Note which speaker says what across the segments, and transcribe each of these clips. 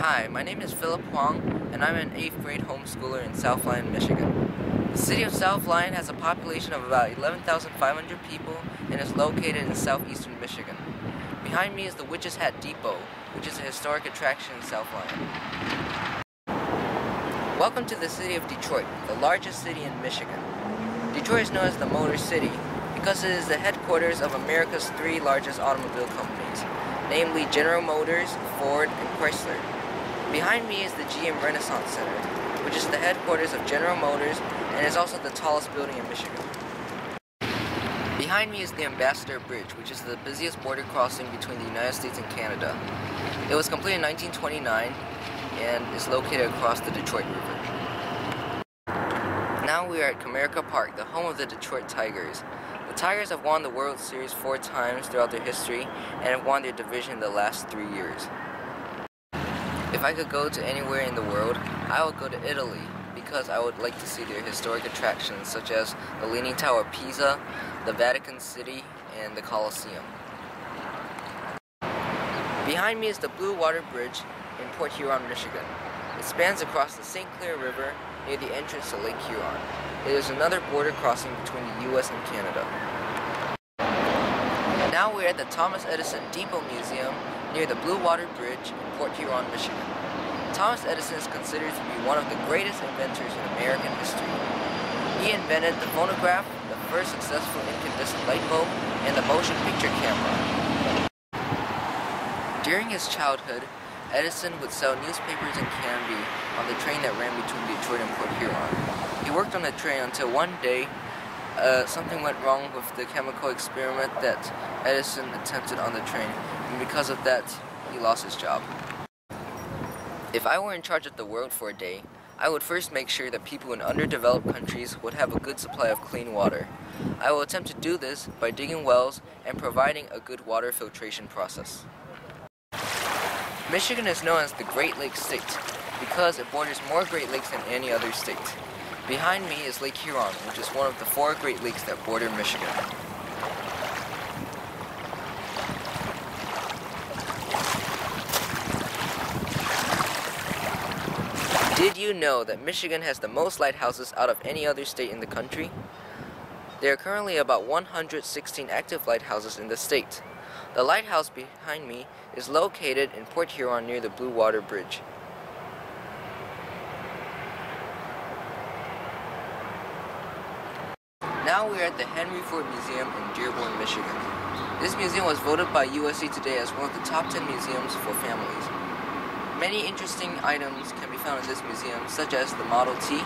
Speaker 1: Hi, my name is Philip Huang, and I'm an 8th grade homeschooler in South Lyon, Michigan. The city of South Lyon has a population of about 11,500 people and is located in southeastern Michigan. Behind me is the Witch's Hat Depot, which is a historic attraction in South Lyon. Welcome to the city of Detroit, the largest city in Michigan. Detroit is known as the Motor City because it is the headquarters of America's three largest automobile companies, namely General Motors, Ford, and Chrysler. Behind me is the GM Renaissance Center, which is the headquarters of General Motors and is also the tallest building in Michigan. Behind me is the Ambassador Bridge, which is the busiest border crossing between the United States and Canada. It was completed in 1929 and is located across the Detroit River. Now we are at Comerica Park, the home of the Detroit Tigers. The Tigers have won the World Series 4 times throughout their history and have won their division the last 3 years. If I could go to anywhere in the world, I would go to Italy because I would like to see their historic attractions such as the Leaning Tower of Pisa, the Vatican City, and the Colosseum. Behind me is the Blue Water Bridge in Port Huron, Michigan. It spans across the St. Clair River near the entrance to Lake Huron. It is another border crossing between the U.S. and Canada. Now we're at the Thomas Edison Depot Museum near the Blue Water Bridge in Port Huron, Michigan. Thomas Edison is considered to be one of the greatest inventors in American history. He invented the phonograph, the first successful incandescent light bulb, and the motion picture camera. During his childhood, Edison would sell newspapers and candy on the train that ran between Detroit and Port Huron. He worked on the train until one day something went wrong with the chemical experiment that Edison attempted on the train, and because of that, he lost his job. If I were in charge of the world for a day, I would first make sure that people in underdeveloped countries would have a good supply of clean water. I will attempt to do this by digging wells and providing a good water filtration process. Michigan is known as the Great Lakes State because it borders more Great Lakes than any other state. Behind me is Lake Huron, which is one of the 4 Great Lakes that border Michigan. Did you know that Michigan has the most lighthouses out of any other state in the country? There are currently about 116 active lighthouses in the state. The lighthouse behind me is located in Port Huron near the Blue Water Bridge. Now we are at the Henry Ford Museum in Dearborn, Michigan. This museum was voted by USA Today as one of the top 10 museums for families. Many interesting items can be found in this museum, such as the Model T,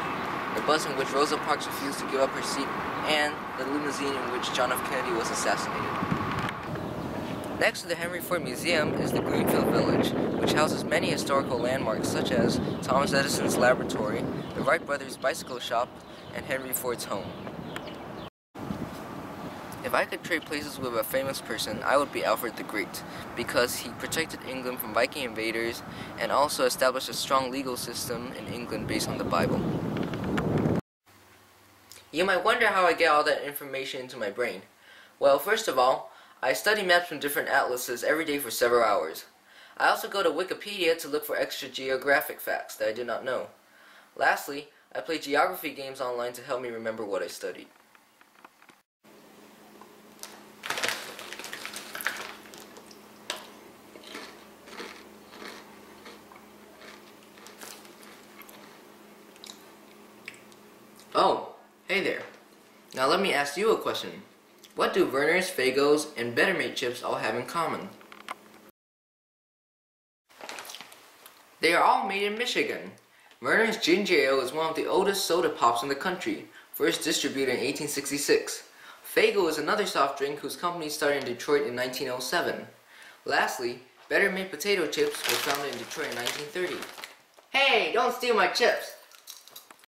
Speaker 1: the bus in which Rosa Parks refused to give up her seat, and the limousine in which John F. Kennedy was assassinated. Next to the Henry Ford Museum is the Greenfield Village, which houses many historical landmarks such as Thomas Edison's laboratory, the Wright brothers' bicycle shop, and Henry Ford's home. If I could trade places with a famous person, I would be Alfred the Great, because he protected England from Viking invaders and also established a strong legal system in England based on the Bible. You might wonder how I get all that information into my brain. Well, first of all, I study maps from different atlases every day for several hours. I also go to Wikipedia to look for extra geographic facts that I did not know. Lastly, I play geography games online to help me remember what I studied. Oh, hey there. Now let me ask you a question. What do Werner's, Faygo's, and Bettermate chips all have in common? They are all made in Michigan. Werner's Ginger Ale is one of the oldest soda pops in the country, first distributed in 1866. Faygo is another soft drink whose company started in Detroit in 1907. Lastly, Bettermate potato chips were founded in Detroit in 1930. Hey, don't steal my chips!